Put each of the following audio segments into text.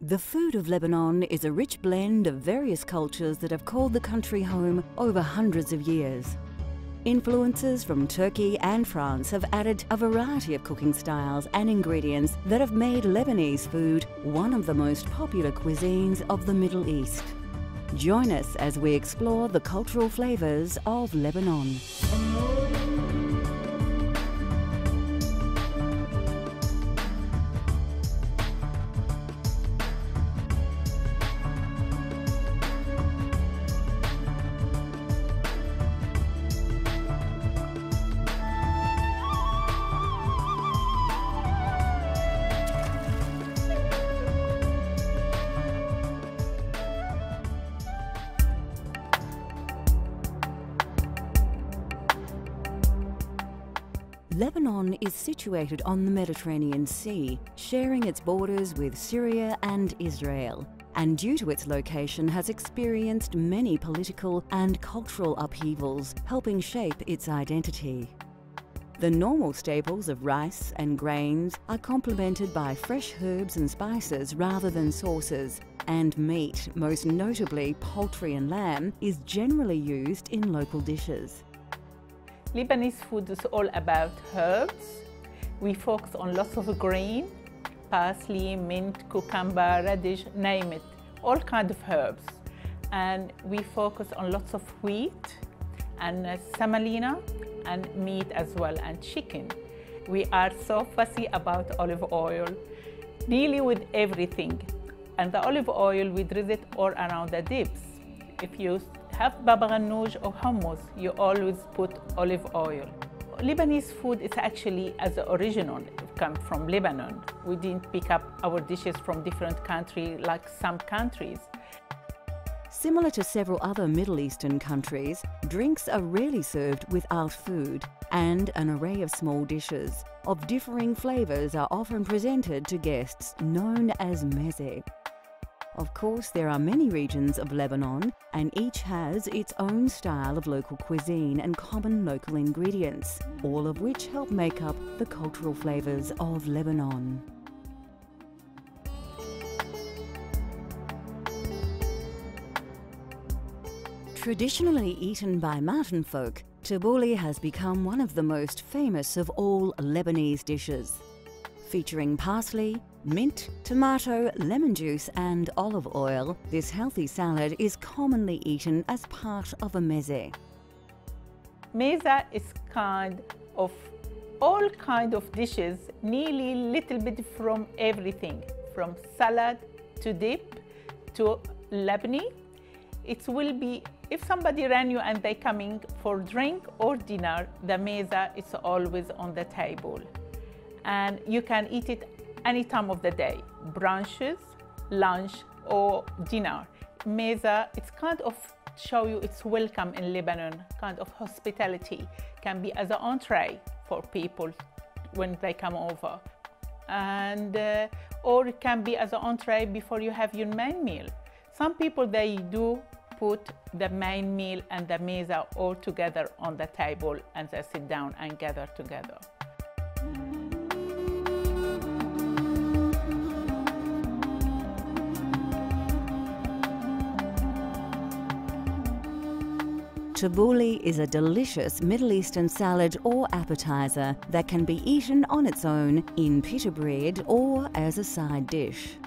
The food of Lebanon is a rich blend of various cultures that have called the country home over hundreds of years. Influences from Turkey and France have added a variety of cooking styles and ingredients that have made Lebanese food one of the most popular cuisines of the Middle East. Join us as we explore the cultural flavours of Lebanon. Lebanon is situated on the Mediterranean Sea, sharing its borders with Syria and Israel, and due to its location has experienced many political and cultural upheavals, helping shape its identity. The normal staples of rice and grains are complemented by fresh herbs and spices rather than sauces, and meat, most notably poultry and lamb, is generally used in local dishes. Lebanese food is all about herbs. We focus on lots of green, parsley, mint, cucumber, radish, name it, all kinds of herbs. And we focus on lots of wheat and semolina and meat as well, and chicken. We are so fussy about olive oil, nearly with everything. And the olive oil, we drizzle it all around the dips. If you have baba ganoush or hummus, you always put olive oil. Lebanese food is actually, as the original, come from Lebanon. We didn't pick up our dishes from different countries like some countries. Similar to several other Middle Eastern countries, drinks are rarely served without food, and an array of small dishes of differing flavours are often presented to guests, known as meze. Of course, there are many regions of Lebanon, and each has its own style of local cuisine and common local ingredients, all of which help make up the cultural flavours of Lebanon. Traditionally eaten by mountain folk, tabbouleh has become one of the most famous of all Lebanese dishes. Featuring parsley, mint, tomato, lemon juice and olive oil, this healthy salad is commonly eaten as part of a meze. Meze is all kind of dishes, nearly little bit from everything, from salad to dip to labneh. It will be, if somebody ran you and they coming for drink or dinner, the meze is always on the table. And you can eat it any time of the day, brunches, lunch or dinner. Meze, it's kind of show you it's welcome in Lebanon, kind of hospitality. Can be as an entree for people when they come over. And, or it can be as an entree before you have your main meal. Some people, they do put the main meal and the meze all together on the table and they sit down and gather together. Tabbouleh is a delicious Middle Eastern salad or appetizer that can be eaten on its own, in pita bread or as a side dish.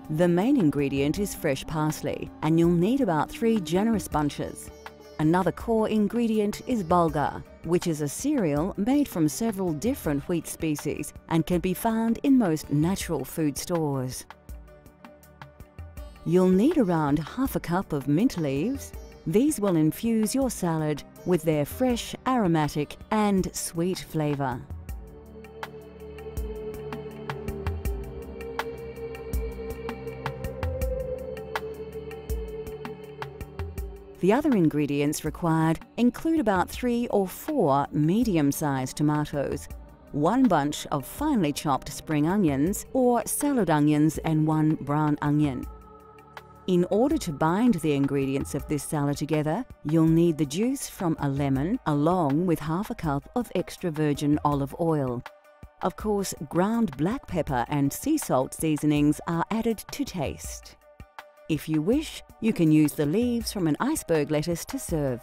The main ingredient is fresh parsley, and you'll need about 3 generous bunches. Another core ingredient is bulgur, which is a cereal made from several different wheat species and can be found in most natural food stores. You'll need around half a cup of mint leaves. These will infuse your salad with their fresh, aromatic and sweet flavour. The other ingredients required include about 3 or 4 medium-sized tomatoes, 1 bunch of finely chopped spring onions or salad onions and 1 brown onion. In order to bind the ingredients of this salad together, you'll need the juice from a lemon along with half a cup of extra virgin olive oil. Of course, ground black pepper and sea salt seasonings are added to taste. If you wish, you can use the leaves from an iceberg lettuce to serve.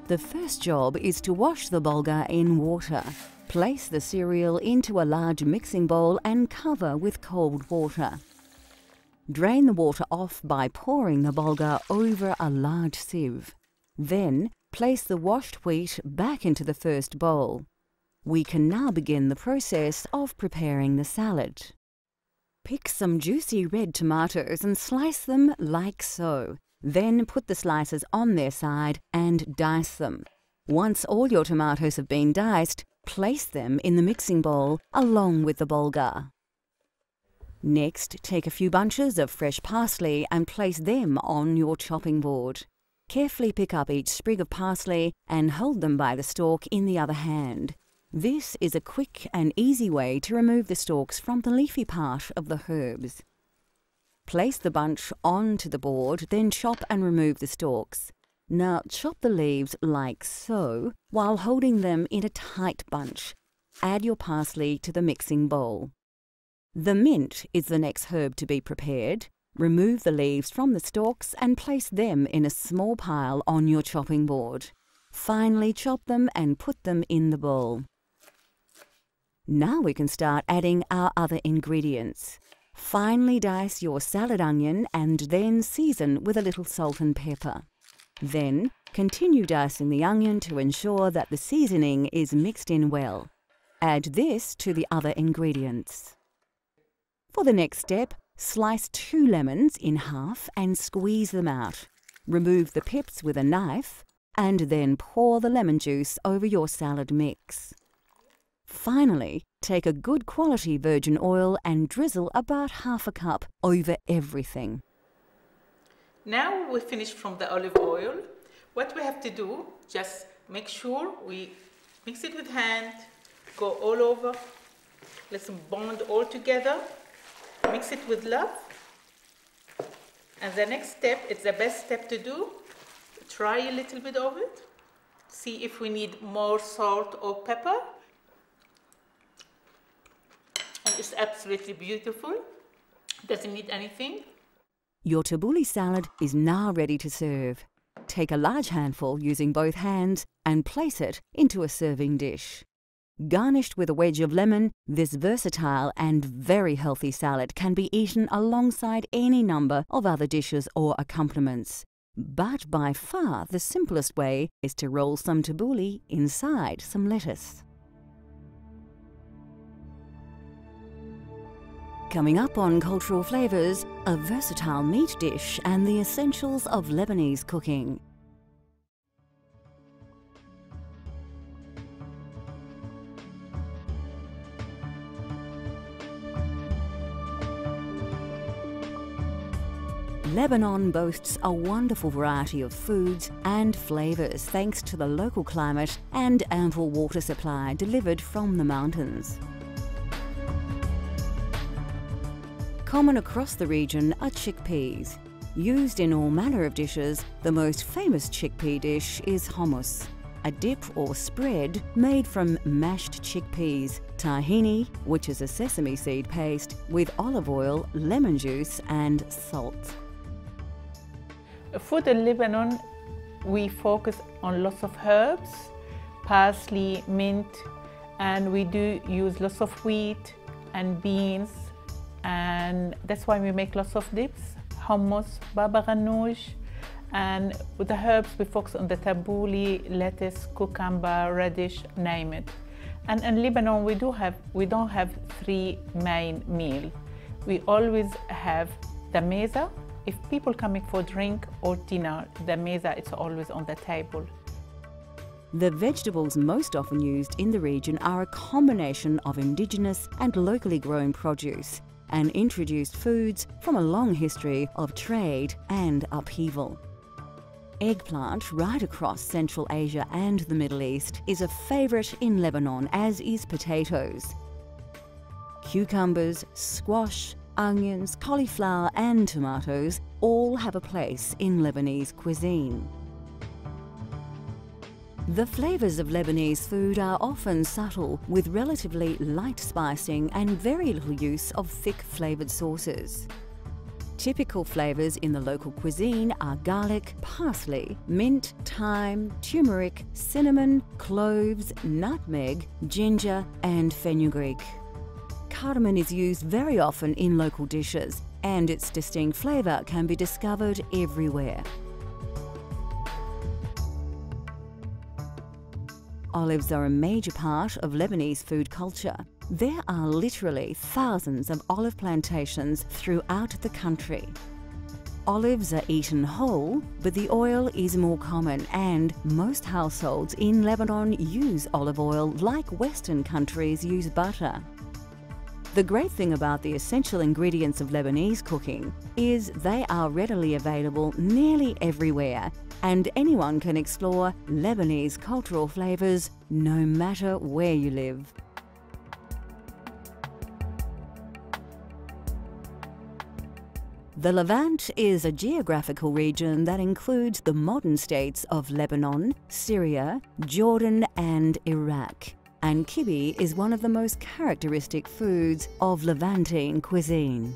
The first job is to wash the bulgur in water. Place the cereal into a large mixing bowl and cover with cold water. Drain the water off by pouring the bulgur over a large sieve. Then, place the washed wheat back into the first bowl. We can now begin the process of preparing the salad. Pick some juicy red tomatoes and slice them like so. Then put the slices on their side and dice them. Once all your tomatoes have been diced, place them in the mixing bowl along with the bulgur. Next, take a few bunches of fresh parsley and place them on your chopping board. Carefully pick up each sprig of parsley and hold them by the stalk in the other hand. This is a quick and easy way to remove the stalks from the leafy part of the herbs. Place the bunch onto the board, then chop and remove the stalks. Now chop the leaves like so, while holding them in a tight bunch. Add your parsley to the mixing bowl. The mint is the next herb to be prepared. Remove the leaves from the stalks and place them in a small pile on your chopping board. Finely chop them and put them in the bowl. Now we can start adding our other ingredients. Finely dice your salad onion and then season with a little salt and pepper. Then, continue dicing the onion to ensure that the seasoning is mixed in well. Add this to the other ingredients. For the next step, slice 2 lemons in half and squeeze them out. Remove the pips with a knife and then pour the lemon juice over your salad mix. Finally, take a good quality virgin oil and drizzle about half a cup over everything. Now we finished from the olive oil. What we have to do, just make sure we mix it with hand, go all over, let's bond all together, mix it with love. And the next step, it's the best step to do, try a little bit of it, see if we need more salt or pepper. It's absolutely beautiful. Doesn't need anything. Your tabbouleh salad is now ready to serve. Take a large handful using both hands and place it into a serving dish. Garnished with a wedge of lemon, this versatile and very healthy salad can be eaten alongside any number of other dishes or accompaniments. But by far the simplest way is to roll some tabbouleh inside some lettuce. Coming up on Cultural Flavours, a versatile meat dish and the essentials of Lebanese cooking. Lebanon boasts a wonderful variety of foods and flavours thanks to the local climate and ample water supply delivered from the mountains. Common across the region are chickpeas. Used in all manner of dishes, the most famous chickpea dish is hummus, a dip or spread made from mashed chickpeas, tahini, which is a sesame seed paste, with olive oil, lemon juice and salt. Food in Lebanon, we focus on lots of herbs, parsley, mint, and we do use lots of wheat and beans. And that's why we make lots of dips, hummus, baba ghanoush, and with the herbs we focus on the tabbouleh, lettuce, cucumber, radish, name it. And in Lebanon we don't have 3 main meals. We always have the meza. If people coming for drink or dinner, the meza is always on the table. The vegetables most often used in the region are a combination of indigenous and locally grown produce, and introduced foods from a long history of trade and upheaval. Eggplant, right across Central Asia and the Middle East, is a favourite in Lebanon, as is potatoes. Cucumbers, squash, onions, cauliflower and tomatoes all have a place in Lebanese cuisine. The flavours of Lebanese food are often subtle, with relatively light spicing and very little use of thick flavoured sauces. Typical flavours in the local cuisine are garlic, parsley, mint, thyme, turmeric, cinnamon, cloves, nutmeg, ginger and fenugreek. Cardamom is used very often in local dishes, and its distinct flavour can be discovered everywhere. Olives are a major part of Lebanese food culture. There are literally thousands of olive plantations throughout the country. Olives are eaten whole, but the oil is more common, and most households in Lebanon use olive oil like Western countries use butter. The great thing about the essential ingredients of Lebanese cooking is they are readily available nearly everywhere, and anyone can explore Lebanese cultural flavours no matter where you live. The Levant is a geographical region that includes the modern states of Lebanon, Syria, Jordan and Iraq. And kibbeh is one of the most characteristic foods of Levantine cuisine.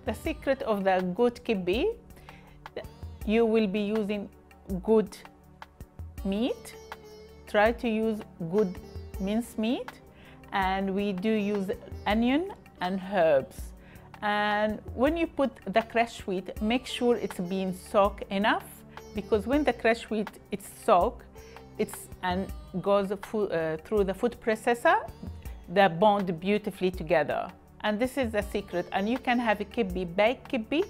The secret of the good kibbeh, you will be using good meat. Try to use good minced meat, and we do use onion and herbs. And when you put the crushed wheat, make sure it's being soaked enough, because when the crushed wheat is soaked, and goes through the food processor, they bond beautifully together. And this is the secret. And you can have a kibbeh, baked kibbeh,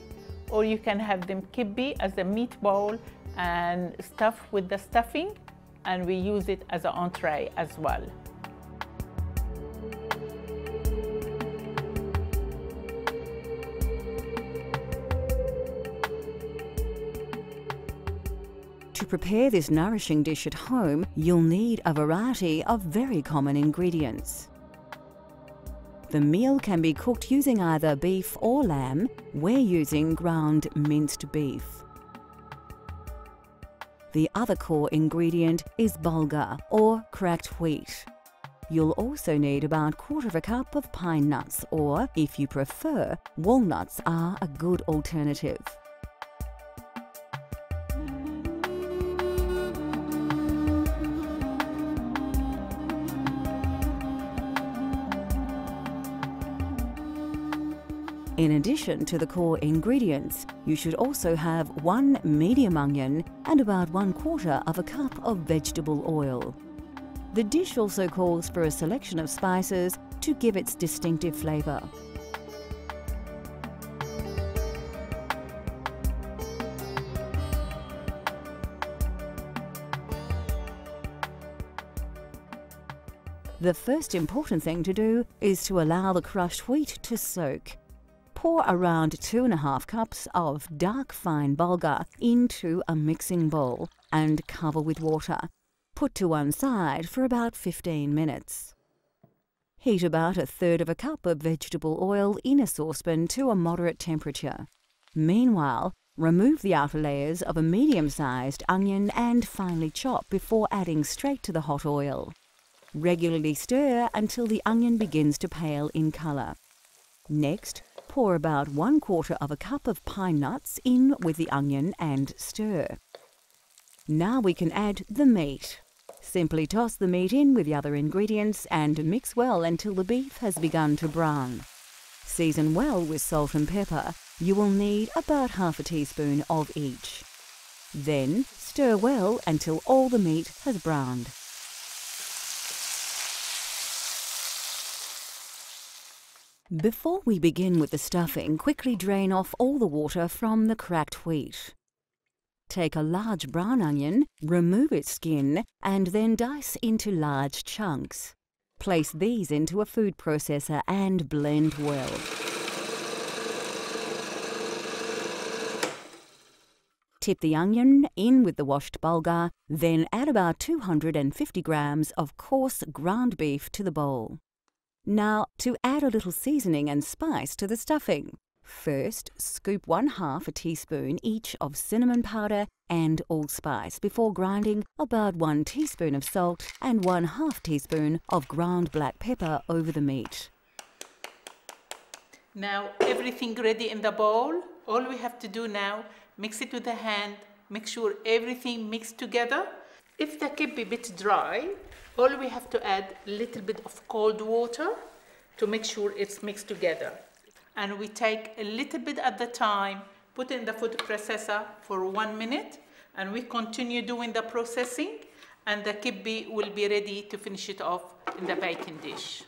or you can have them kibbeh as a meatball and stuff with the stuffing, and we use it as an entree as well. To prepare this nourishing dish at home, you'll need a variety of very common ingredients. The meal can be cooked using either beef or lamb. We're using ground minced beef. The other core ingredient is bulgur, or cracked wheat. You'll also need about 1/4 cup of pine nuts, or, if you prefer, walnuts are a good alternative. In addition to the core ingredients, you should also have 1 medium onion and about 1/4 cup of vegetable oil. The dish also calls for a selection of spices to give its distinctive flavour. The first important thing to do is to allow the crushed wheat to soak. Pour around 2½ cups of dark fine bulgur into a mixing bowl and cover with water. Put to one side for about 15 minutes. Heat about 1/3 cup of vegetable oil in a saucepan to a moderate temperature. Meanwhile, remove the outer layers of a medium-sized onion and finely chop before adding straight to the hot oil. Regularly stir until the onion begins to pale in colour. Next, pour about 1/4 cup of pine nuts in with the onion and stir. Now we can add the meat. Simply toss the meat in with the other ingredients and mix well until the beef has begun to brown. Season well with salt and pepper. You will need about 1/2 teaspoon of each. Then stir well until all the meat has browned. Before we begin with the stuffing, quickly drain off all the water from the cracked wheat. Take a large brown onion, remove its skin, and then dice into large chunks. Place these into a food processor and blend well. Tip the onion in with the washed bulgur, then add about 250 grams of coarse ground beef to the bowl. Now, to add a little seasoning and spice to the stuffing. First, scoop 1/2 teaspoon each of cinnamon powder and allspice before grinding about 1 teaspoon of salt and 1/2 teaspoon of ground black pepper over the meat. Now everything ready in the bowl. All we have to do now, mix it with the hand, make sure everything mixed together. If the kibbe a bit dry, all we have to add a little bit of cold water to make sure it's mixed together. And we take a little bit at the time, put it in the food processor for 1 minute, and we continue doing the processing, and the kibbe will be ready to finish it off in the baking dish.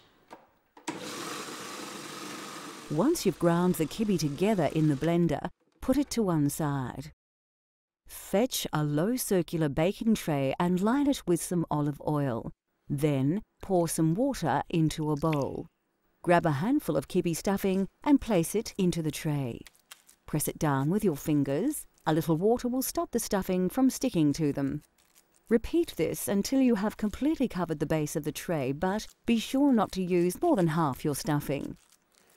Once you've ground the kibbe together in the blender, put it to one side. Fetch a low circular baking tray and line it with some olive oil. Then pour some water into a bowl. Grab a handful of kibbe stuffing and place it into the tray. Press it down with your fingers. A little water will stop the stuffing from sticking to them. Repeat this until you have completely covered the base of the tray, but be sure not to use more than half your stuffing.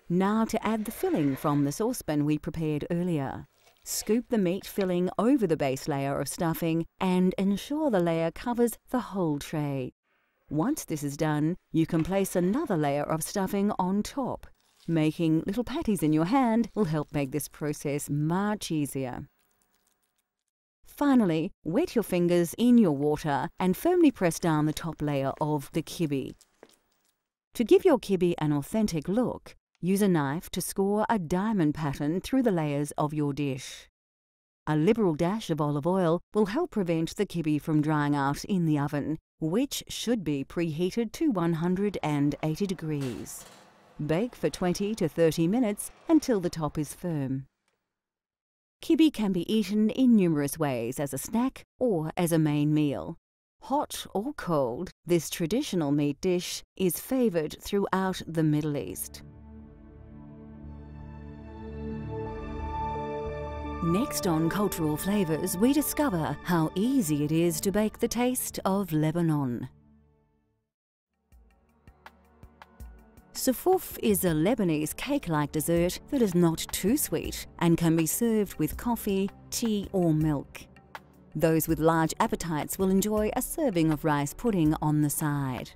Now to add the filling from the saucepan we prepared earlier. Scoop the meat filling over the base layer of stuffing and ensure the layer covers the whole tray. Once this is done, you can place another layer of stuffing on top. Making little patties in your hand will help make this process much easier. Finally, wet your fingers in your water and firmly press down the top layer of the kibbe. To give your kibbe an authentic look, use a knife to score a diamond pattern through the layers of your dish. A liberal dash of olive oil will help prevent the kibbe from drying out in the oven, which should be preheated to 180 degrees. Bake for 20 to 30 minutes until the top is firm. Kibbe can be eaten in numerous ways as a snack or as a main meal. Hot or cold, this traditional meat dish is favoured throughout the Middle East. Next on Cultural Flavours, we discover how easy it is to bake the taste of Lebanon. Soufouf is a Lebanese cake-like dessert that is not too sweet and can be served with coffee, tea or milk. Those with large appetites will enjoy a serving of rice pudding on the side.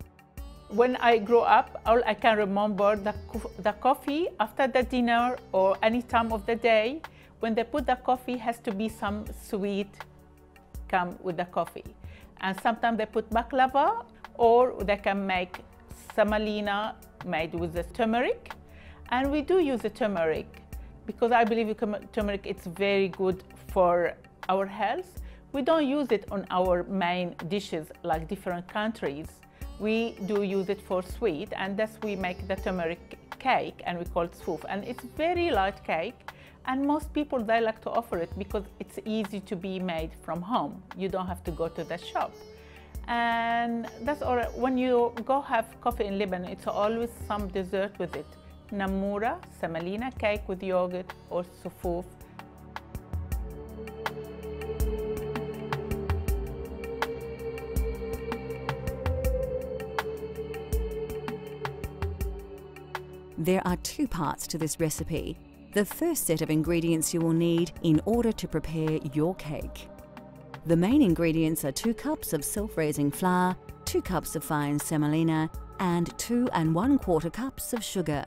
When I grew up, all I can remember the coffee after the dinner or any time of the day. When they put the coffee, has to be some sweet come with the coffee. And sometimes they put baklava, or they can make semolina made with the turmeric. And we do use the turmeric because I believe turmeric it's very good for our health. We don't use it on our main dishes like different countries. We do use it for sweet, and thus we make the turmeric cake, and we call it soufouf. And it's very light cake. And most people, they like to offer it because it's easy to be made from home. You don't have to go to the shop. And that's all. When you go have coffee in Lebanon, it's always some dessert with it. Namura, semolina cake with yogurt, or soufouf. There are two parts to this recipe. The first set of ingredients you will need in order to prepare your cake. The main ingredients are 2 cups of self-raising flour, 2 cups of fine semolina, and 2 1/4 cups of sugar.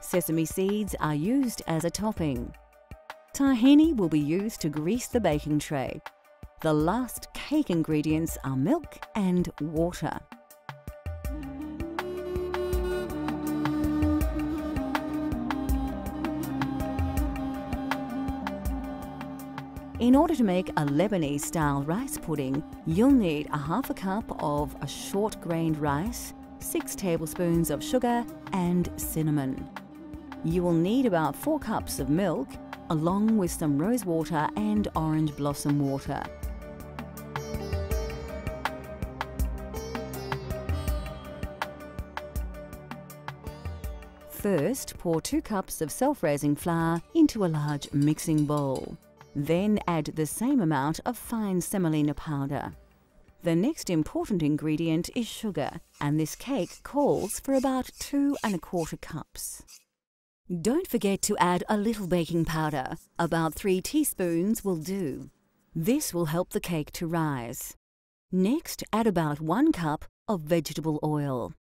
Sesame seeds are used as a topping. Tahini will be used to grease the baking tray. The last cake ingredients are milk and water. In order to make a Lebanese-style rice pudding, you'll need 1/2 cup of a short-grained rice, 6 tablespoons of sugar and cinnamon. You will need about 4 cups of milk, along with some rose water and orange blossom water. First, pour 2 cups of self-raising flour into a large mixing bowl. Then add the same amount of fine semolina powder. The next important ingredient is sugar, and this cake calls for about 2 1/4 cups. Don't forget to add a little baking powder. About 3 teaspoons will do. This will help the cake to rise. Next, add about 1 cup of vegetable oil.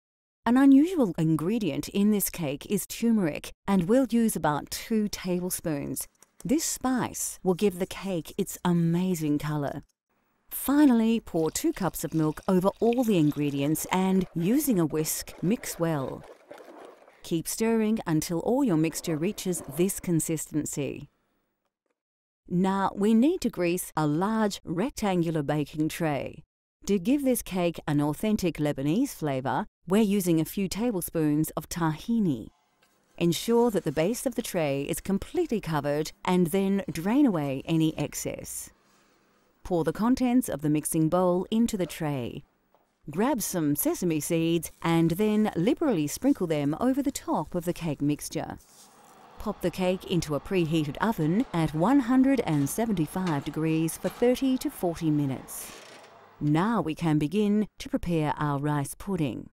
An unusual ingredient in this cake is turmeric, and we'll use about 2 tablespoons. This spice will give the cake its amazing color. Finally, pour 2 cups of milk over all the ingredients and, using a whisk, mix well. Keep stirring until all your mixture reaches this consistency. Now we need to grease a large rectangular baking tray. To give this cake an authentic Lebanese flavor, we're using a few tablespoons of tahini. Ensure that the base of the tray is completely covered and then drain away any excess. Pour the contents of the mixing bowl into the tray. Grab some sesame seeds and then liberally sprinkle them over the top of the cake mixture. Pop the cake into a preheated oven at 175 degrees for 30 to 40 minutes. Now we can begin to prepare our rice pudding.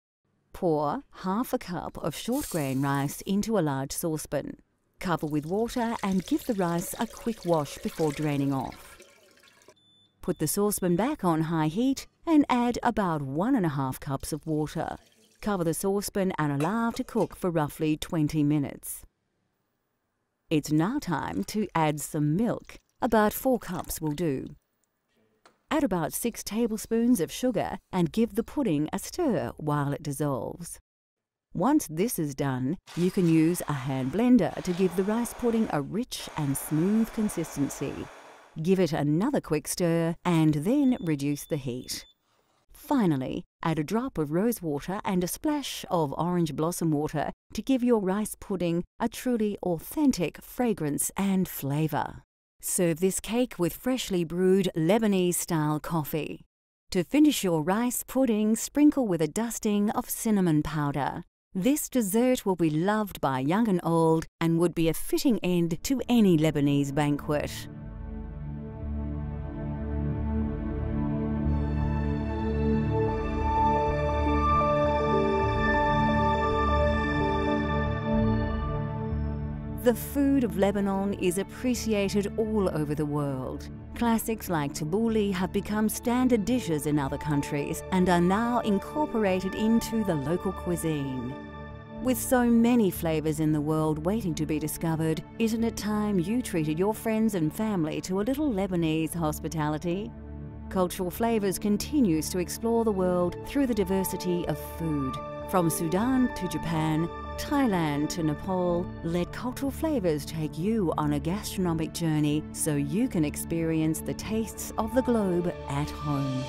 Pour half a cup of short grain rice into a large saucepan. Cover with water and give the rice a quick wash before draining off. Put the saucepan back on high heat and add about 1 1/2 cups of water. Cover the saucepan and allow to cook for roughly 20 minutes. It's now time to add some milk. About 4 cups will do. Add about 6 tablespoons of sugar and give the pudding a stir while it dissolves. Once this is done, you can use a hand blender to give the rice pudding a rich and smooth consistency. Give it another quick stir and then reduce the heat. Finally, add a drop of rose water and a splash of orange blossom water to give your rice pudding a truly authentic fragrance and flavor. Serve this cake with freshly brewed Lebanese-style coffee. To finish your rice pudding, sprinkle with a dusting of cinnamon powder. This dessert will be loved by young and old and would be a fitting end to any Lebanese banquet. The food of Lebanon is appreciated all over the world. Classics like tabbouleh have become standard dishes in other countries and are now incorporated into the local cuisine. With so many flavors in the world waiting to be discovered, isn't it time you treated your friends and family to a little Lebanese hospitality? Cultural Flavours continues to explore the world through the diversity of food. From Sudan to Japan, Thailand to Nepal, let Cultural Flavours take you on a gastronomic journey so you can experience the tastes of the globe at home.